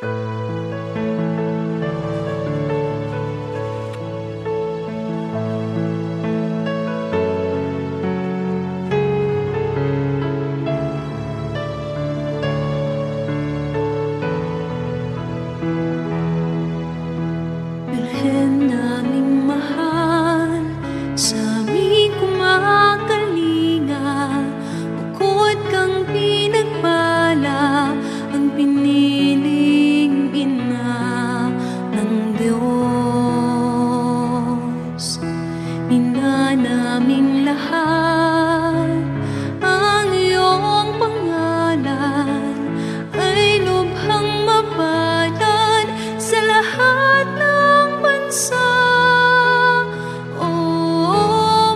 Birhen naming mahal, sa aming kumakalinga, bukod kang pinagpala, ang piniling ina ng Diyos. Ina naming lahat, ang iyong pangalan ay lubhang mapalad sa lahat ng bansa. O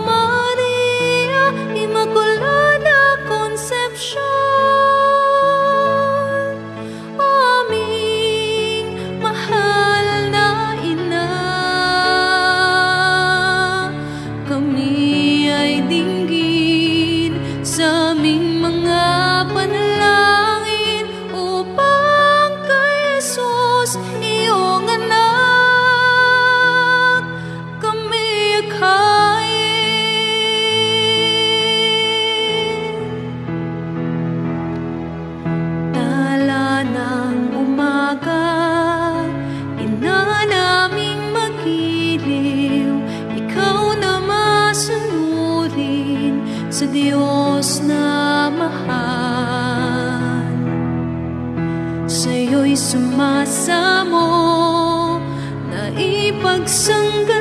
Maria Immaculada Concepcion, aming mahal na ina, kami ay dinggin sa aming mga panalangin upang kay Jesus, iyong anak, kami aghayin. Tala ng umaga, ina naming magiliw, ikaw na masunurin sa Diyos na mahal. Sa'yo'y sumasamo na ipagsangga